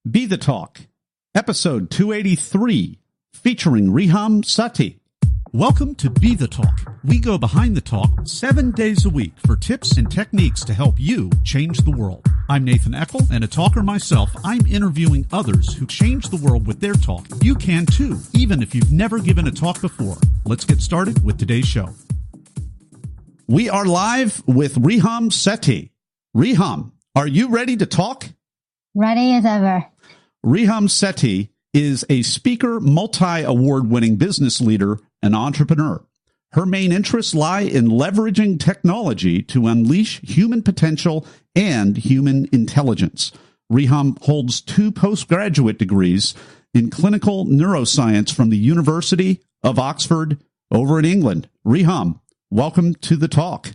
Be the Talk, episode 283, featuring Riham Satti. Welcome to Be the Talk. We go behind the talk 7 days a week for tips and techniques to help you change the world. I'm Nathan Eckel, and a talker myself. I'm interviewing others who change the world with their talk. You can too, even if you've never given a talk before. Let's get started with today's show. We are live with Riham Satti. Riham, are you ready to talk? Ready as ever. Riham Satti is a speaker, multi-award-winning business leader, and entrepreneur. Her main interests lie in leveraging technology to unleash human potential and human intelligence. Riham holds 2 postgraduate degrees in clinical neuroscience from the University of Oxford over in England. Riham, welcome to the talk.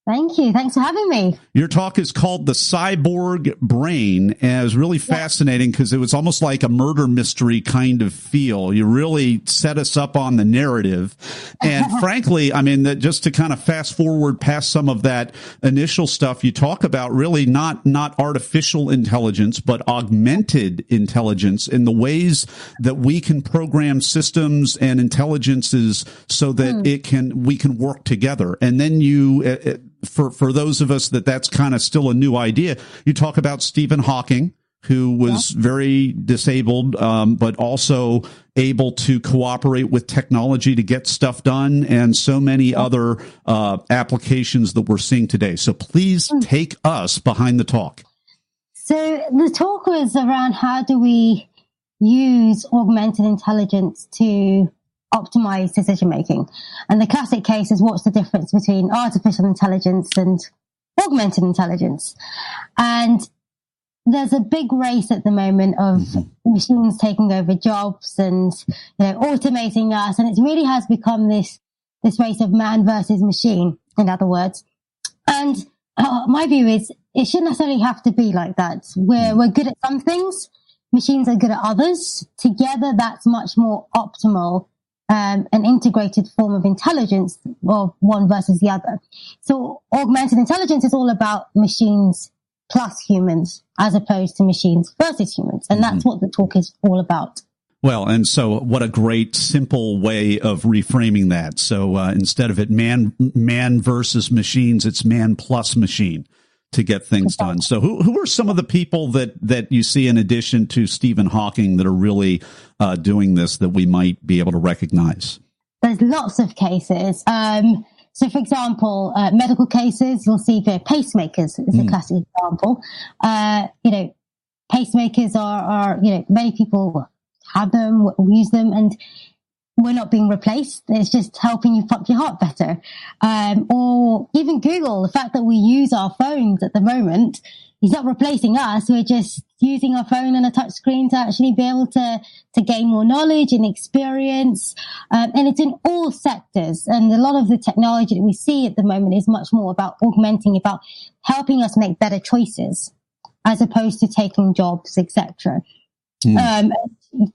Thank you. Thanks for having me. Your talk is called The Cyborg Brain, and it was really fascinating because it was almost like a murder mystery kind of feel. You really set us up on the narrative. And frankly, I mean, just to kind of fast forward past some of that initial stuff, you talk about really not artificial intelligence, but augmented intelligence in the ways that we can program systems and intelligences so that we can work together. And then you, for those of us that's kind of still a new idea, you talk about Stephen Hawking, who was very disabled, but also able to cooperate with technology to get stuff done, and so many other applications that we're seeing today. So please take us behind the talk. So the talk was around how do we use augmented intelligence to optimize decision making. And the classic case is, what's the difference between artificial intelligence and augmented intelligence? And there's a big race at the moment of machines taking over jobs and, automating us. And it really has become this race of man versus machine, in other words. And my view is it shouldn't necessarily have to be like that. We're good at some things. Machines are good at others. Together, that's much more optimal. An integrated form of intelligence, or one versus the other. So augmented intelligence is all about machines plus humans, as opposed to machines versus humans. And that's what the talk is all about. Well, and so what a great, simple way of reframing that. So instead of it man versus machines, it's man plus machine to get things done. So who are some of the people that you see, in addition to Stephen Hawking, that are really doing this that we might be able to recognize? There's lots of cases. So, for example, medical cases, you'll see pacemakers is a classic example. Pacemakers are many people have them, use them, and we're not being replaced. It's just helping you pump your heart better. Or even Google, the fact that we use our phones at the moment is not replacing us. We're just using our phone and a touch screen to actually be able to gain more knowledge and experience. And it's in all sectors. And a lot of the technology that we see at the moment is much more about augmenting, about helping us make better choices, as opposed to taking jobs, etc. And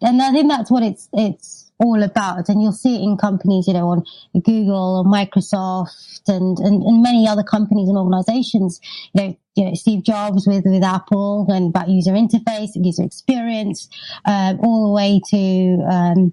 I think that's what it's all about. And you'll see it in companies, on Google or Microsoft and many other companies and organizations. Steve Jobs with Apple, and about user interface and user experience, all the way to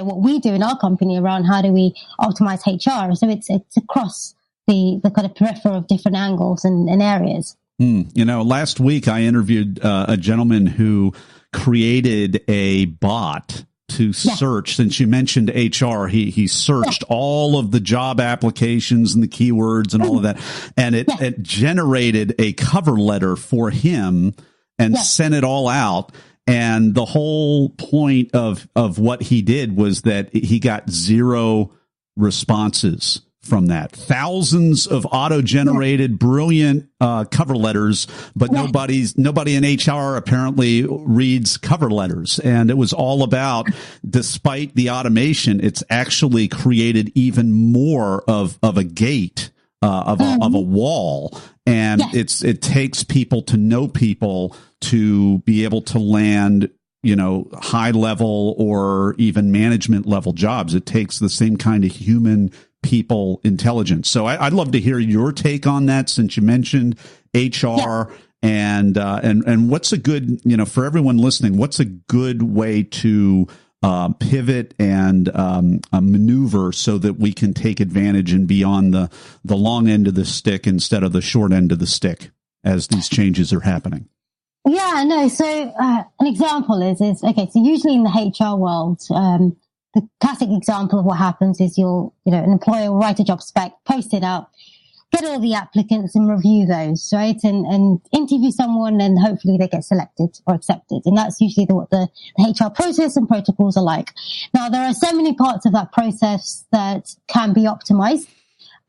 what we do in our company around how do we optimize HR. So it's across the kind of peripheral of different angles and areas. Last week I interviewed a gentleman who created a bot to search. Since you mentioned HR, he searched all of the job applications and the keywords and all of that, and it generated a cover letter for him and sent it all out. And the whole point of what he did was that he got 0 responses from that. Thousands of auto-generated, brilliant cover letters, but nobody in HR apparently reads cover letters. And it was all about, despite the automation, it's actually created even more of a gate, of a wall. And it takes people to know people to be able to land, high level or even management level jobs. It takes the same kind of human people intelligence. So I'd love to hear your take on that, since you mentioned HR And what's a good, for everyone listening, what's a good way to pivot and maneuver so that we can take advantage and be on the long end of the stick instead of the short end of the stick as these changes are happening? Yeah, no. So an example is okay. So usually in the HR world, the classic example of what happens is an employer will write a job spec, post it out, get all the applicants and review those, right? And interview someone, and hopefully they get selected or accepted. And that's usually what the HR process and protocols are like. Now, there are so many parts of that process that can be optimized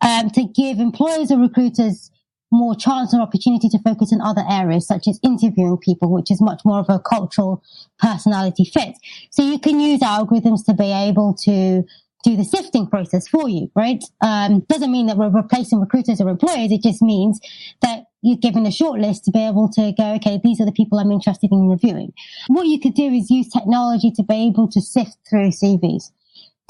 to give employers or recruiters more chance or opportunity to focus in other areas, such as interviewing people, which is much more of a cultural personality fit. So you can use algorithms to be able to do the sifting process for you, right? Doesn't mean that we're replacing recruiters or employers. It just means that you're given a short list to be able to go, okay, these are the people I'm interested in reviewing. What you could do is use technology to be able to sift through CVs,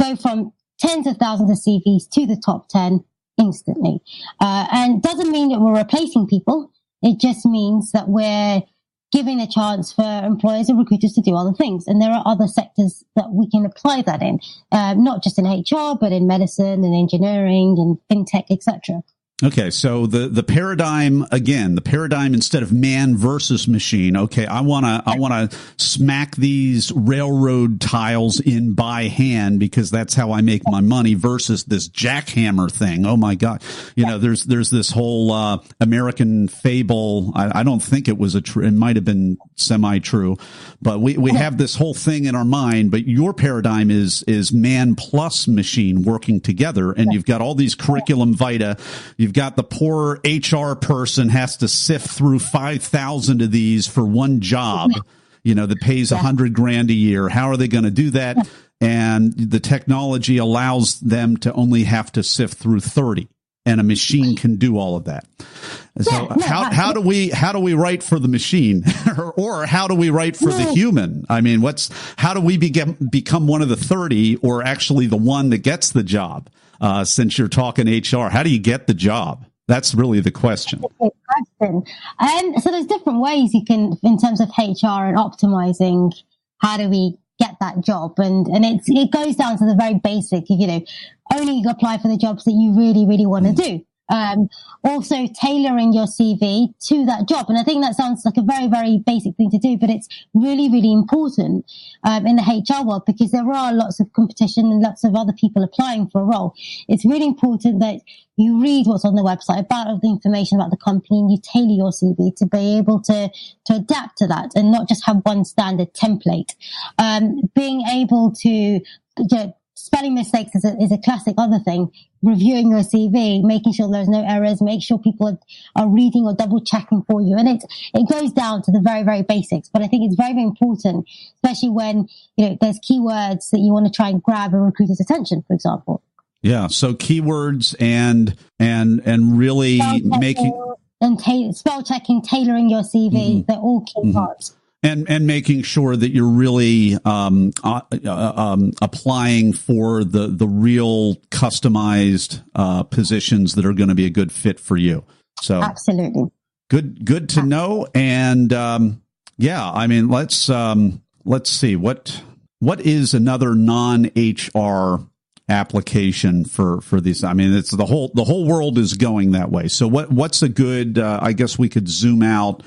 go from tens of thousands of CVs to the top 10 instantly. And doesn't mean that we're replacing people. It just means that we're giving a chance for employers and recruiters to do other things. And there are other sectors that we can apply that in, not just in HR, but in medicine and engineering and fintech, etc. Okay, so the paradigm again, instead of man versus machine. Okay, I wanna smack these railroad tiles in by hand because that's how I make my money. Versus this jackhammer thing. Oh my God, there's this whole American fable. I don't think it was it might have been semi-true, but we have this whole thing in our mind. But your paradigm is man plus machine working together, and you've got all these curriculum vitae. You've got the poor HR person has to sift through 5,000 of these for one job, that pays $100,000 a year. How are they going to do that? And the technology allows them to only have to sift through 30, and a machine can do all of that. So how do we write for the machine or how do we write for the human? I mean, how do we become one of the 30 or actually the one that gets the job? Since you're talking HR, how do you get the job? That's really the question. Good question. So there's different ways you can, in terms of HR and optimizing, how do we get that job? And it goes down to the very basic, only apply for the jobs that you really, really want to do. Also tailoring your CV to that job. And I think that sounds like a very, very basic thing to do, but it's really, really important, in the HR world, because there are lots of competition and lots of other people applying for a role. It's really important that you read what's on the website about the information about the company, and you tailor your CV to be able to adapt to that and not just have one standard template. Being able to, spelling mistakes is a classic other thing. Reviewing your CV, making sure there's no errors, make sure people are reading or double checking for you. And it goes down to the very, very basics. But I think it's very, very important, especially when, there's keywords that you want to try and grab a recruiter's attention, for example. Yeah. So keywords and really making and spell checking, tailoring your CV. They're all key parts. And making sure that you're really applying for the real customized positions that are going to be a good fit for you. So absolutely good to know. And I mean, let's see what is another non-HR application for these. I mean, it's the whole world is going that way. So what's a good? I guess we could zoom out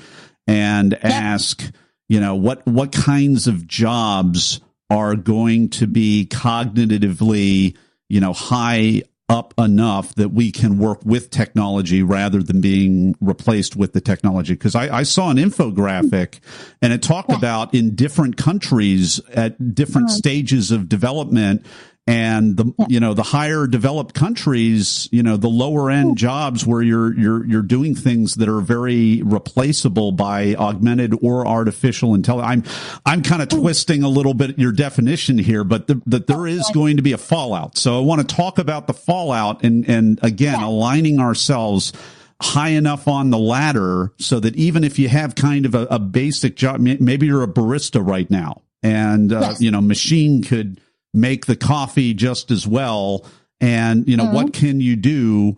and ask. What kinds of jobs are going to be cognitively, high up enough that we can work with technology rather than being replaced with the technology? Because I saw an infographic and it talked about in different countries at different stages of development. And the higher developed countries, the lower end jobs where you're doing things that are very replaceable by augmented or artificial intelligence. I'm kind of twisting a little bit your definition here, but that there is going to be a fallout. So I want to talk about the fallout and again, aligning ourselves high enough on the ladder so that even if you have kind of a basic job, maybe you're a barista right now and, machine could make the coffee just as well. And, what can you do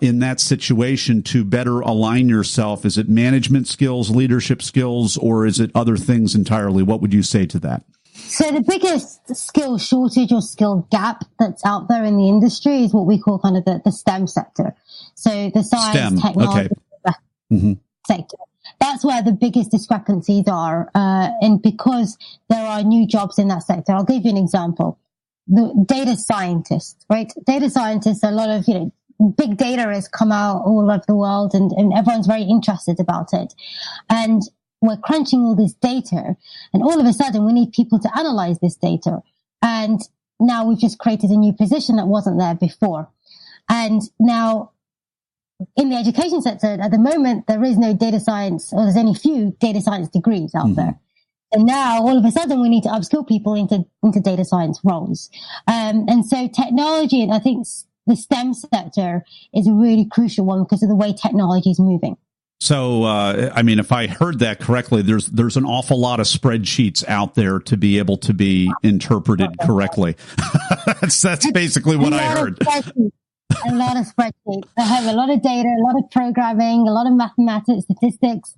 in that situation to better align yourself? Is it management skills, leadership skills, or is it other things entirely? What would you say to that? So the biggest skill shortage or skill gap that's out there in the industry is what we call kind of the STEM sector. So the science, technology sector. That's where the biggest discrepancies are. And because there are new jobs in that sector, I'll give you an example. The data scientists, right? Data scientists, a lot of, big data has come out all over the world and everyone's very interested about it. And we're crunching all this data and all of a sudden we need people to analyze this data. And now we've just created a new position that wasn't there before. And now in the education sector at the moment, there is no data science, or there's only few data science degrees out there. And now all of a sudden we need to upskill people into data science roles. And so technology, and I think the STEM sector is a really crucial one because of the way technology is moving. So, if I heard that correctly, there's an awful lot of spreadsheets out there to be able to be interpreted correctly. That's basically what I heard. A lot of spreadsheets. I have a lot of data, a lot of programming, a lot of mathematics, statistics,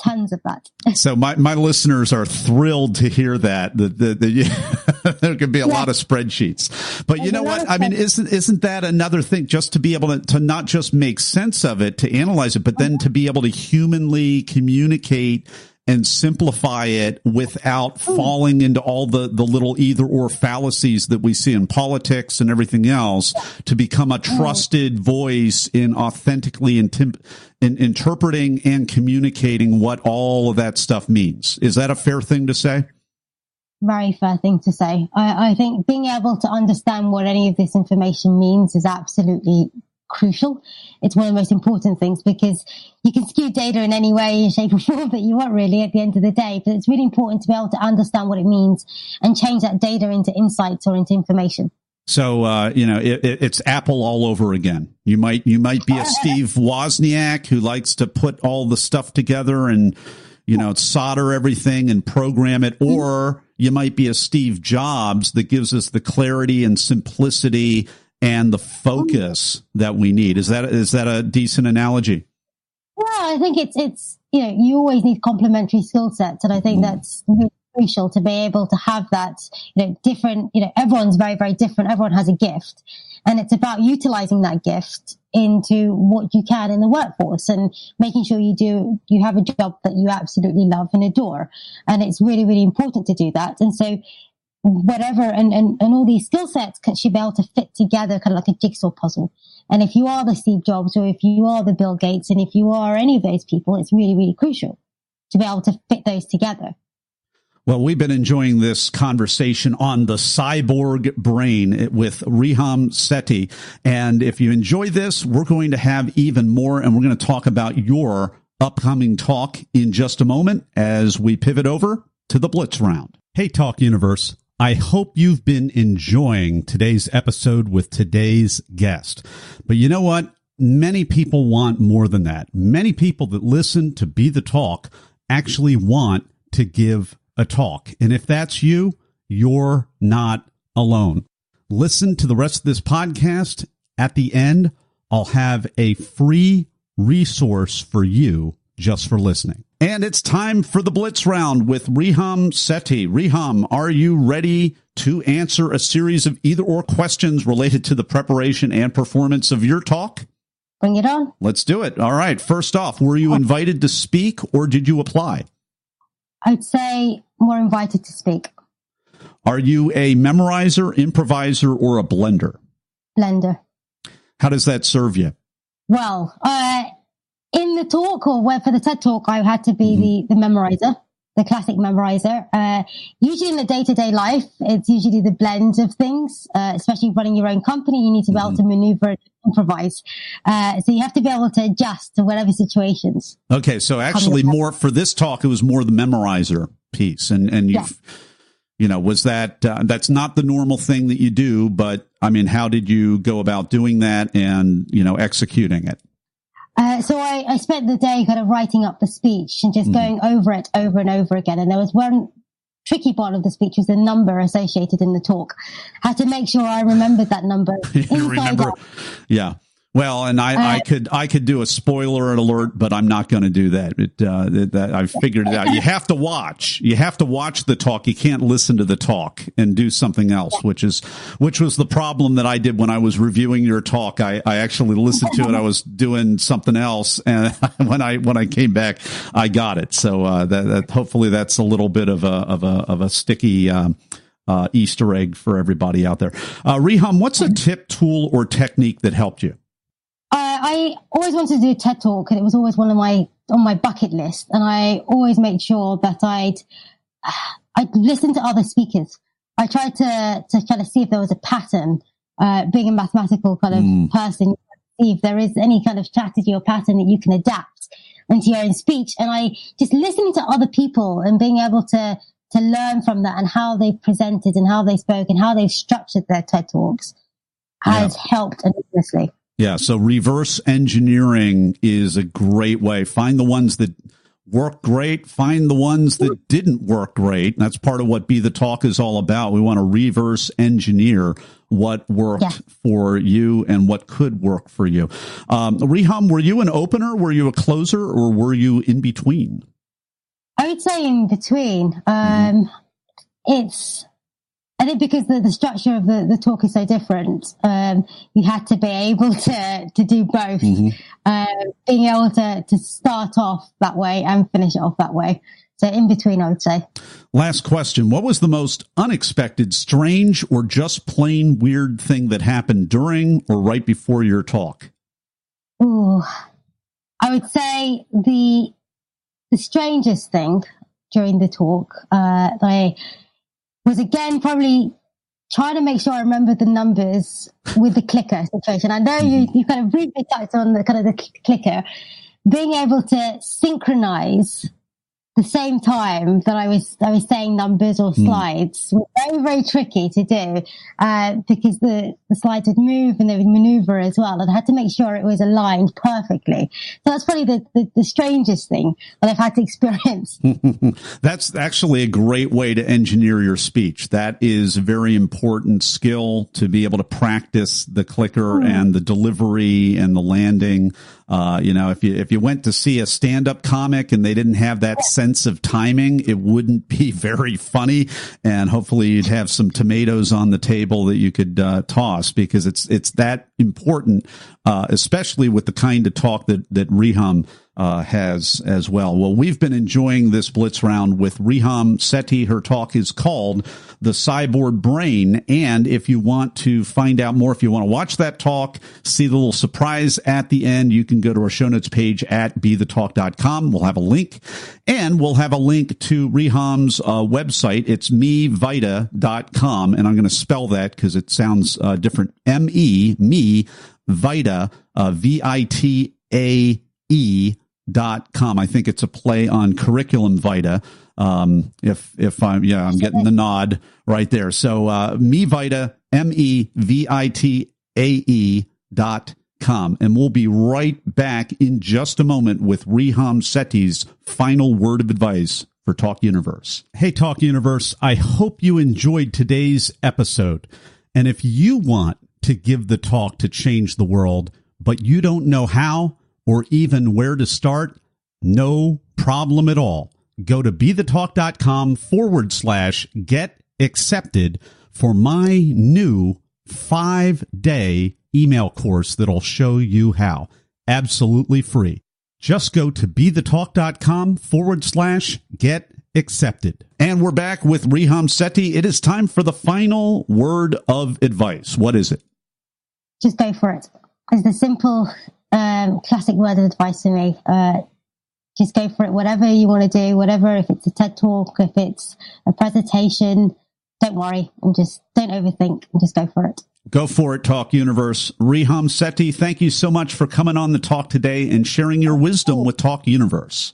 tons of that. So my listeners are thrilled to hear that. There could be a lot of spreadsheets. But you know what? I mean, isn't that another thing? Just to be able to not just make sense of it, to analyze it, but then to be able to humanly communicate and simplify it without falling into all the little either or fallacies that we see in politics and everything else, to become a trusted voice in authentically interpreting and communicating what all of that stuff means. Is that a fair thing to say? Very fair thing to say. I think being able to understand what any of this information means is absolutely crucial. It's one of the most important things because you can skew data in any way, shape or form that you want really at the end of the day, but it's really important to be able to understand what it means and change that data into insights or into information. So, it's Apple all over again. You might be a Steve Wozniak who likes to put all the stuff together and, solder everything and program it, or you might be a Steve Jobs that gives us the clarity and simplicity and the focus that we need. Is that a decent analogy? Yeah, I think it's you always need complementary skill sets, and I think that's really crucial to be able to have that. Different. Everyone's very, very different. Everyone has a gift, and it's about utilizing that gift into what you can in the workforce and making sure you have a job that you absolutely love and adore, and it's really, really important to do that. And so whatever, and all these skill sets should be able to fit together kind of like a jigsaw puzzle. And if you are the Steve Jobs, or if you are the Bill Gates, and if you are any of those people, it's really, really crucial to be able to fit those together. Well, we've been enjoying this conversation on the Cyborg Brain with Riham Satti. And if you enjoy this, we're going to have even more, and we're going to talk about your upcoming talk in just a moment as we pivot over to the Blitz Round. Hey, Talk Universe. I hope you've been enjoying today's episode with today's guest. But you know what? Many people want more than that. Many people that listen to Be the Talk actually want to give a talk. And if that's you, you're not alone. Listen to the rest of this podcast. At the end, I'll have a free resource for you just for listening. And it's time for the Blitz Round with Riham Satti. Riham, are you ready to answer a series of either or questions related to the preparation and performance of your talk? Bring it on. Let's do it. All right. First off, were you invited to speak or did you apply? I'd say more invited to speak. Are you a memorizer, improviser, or a blender? Blender. How does that serve you? Well, in the talk, or for the TED Talk, I had to be the memorizer, the classic memorizer. Usually in the day-to-day life, it's usually the blend of things, especially running your own company. You need to be able to maneuver and improvise. So you have to be able to adjust to whatever situations. Okay, so actually more for this talk, it was more the memorizer piece. And you've, was that, that's not the normal thing that you do, but I mean, how did you go about doing that and, executing it? So I spent the day kind of writing up the speech and just going over it over and over again. And there was one tricky part of the speech was the number associated in the talk. I had to make sure I remembered that number. Remember, out. Yeah. Well, and I could do a spoiler alert, but I'm not going to do that. I've figured it out. You have to watch the talk. You can't listen to the talk and do something else, which was the problem that I did when I was reviewing your talk. I actually listened to it. I was doing something else, and when I came back, I got it. So that hopefully that's a little bit of a sticky Easter egg for everybody out there. Riham, what's a tip, tool, or technique that helped you? I always wanted to do a TED Talk, and it was always on my bucket list. And I always made sure that I'd listen to other speakers. I tried to kind of see if there was a pattern. Being a mathematical kind of person, see if there is any kind of strategy or pattern that you can adapt into your own speech. And I just listening to other people and being able to learn from that and how they presented and how they spoke and how they structured their TED Talks has helped enormously. Yeah, so reverse engineering is a great way. Find the ones that work great, find the ones that didn't work great. And that's part of what Be the Talk is all about. We want to reverse engineer what worked for you and what could work for you. Riham, were you an opener, were you a closer, or were you in between? I would say in between. I think because the structure of the talk is so different, you had to be able to do both, being able to start off that way and finish it off that way. So in between, I would say. Last question. What was the most unexpected, strange, or just plain weird thing that happened during or right before your talk? Ooh, I would say the strangest thing during the talk, I was again probably trying to make sure I remember the numbers with the clicker situation. I know you kind of briefly touched on the kind of the clicker, being able to synchronize the same time that I was saying numbers or slides was very, very tricky to do because the slides would move and they would maneuver as well. And I had to make sure it was aligned perfectly. So that's probably the strangest thing that I've had to experience. That's actually a great way to engineer your speech. That is a very important skill to be able to practice the clicker and the delivery and the landing. If you went to see a stand-up comic and they didn't have that sense of timing, it wouldn't be very funny. And hopefully you'd have some tomatoes on the table that you could toss, because it's that important, especially with the kind of talk that Riham has as well. Well, we've been enjoying this Blitz round with Riham Satti. Her talk is called The Cyborg Brain. And if you want to find out more, if you want to watch that talk, see the little surprise at the end, you can go to our show notes page at BeTheTalk.com. We'll have a link, and we'll have a link to Riham's website. It's mevita.com. And I'm going to spell that because it sounds different. Me, Vita, VITAE.com. I think it's a play on Curriculum Vita. I'm getting the nod right there. So, Mevita, MEVITAE.com. And we'll be right back in just a moment with Riham Satti's final word of advice for Talk Universe. Hey, Talk Universe. I hope you enjoyed today's episode. And if you want to give the talk to change the world, but you don't know how or even where to start, no problem at all. Go to BeTheTalk.com/get accepted for my new 5-day email course that'll show you how. Absolutely free. Just go to BeTheTalk.com/get accepted. And we're back with Riham Satti. It is time for the final word of advice. What is it? Just go for it. It's the simple classic word of advice to me. Just go for it. Whatever you want to do, whatever, if it's a TED Talk, if it's a presentation, don't worry and just don't overthink and just go for it. Go for it, Talk Universe. Riham Satti, thank you so much for coming on the talk today and sharing your wisdom with Talk Universe.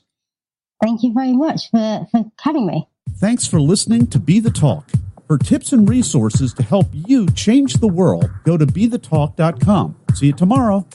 Thank you very much for having me. Thanks for listening to Be the Talk. For tips and resources to help you change the world, go to BeTheTalk.com. See you tomorrow.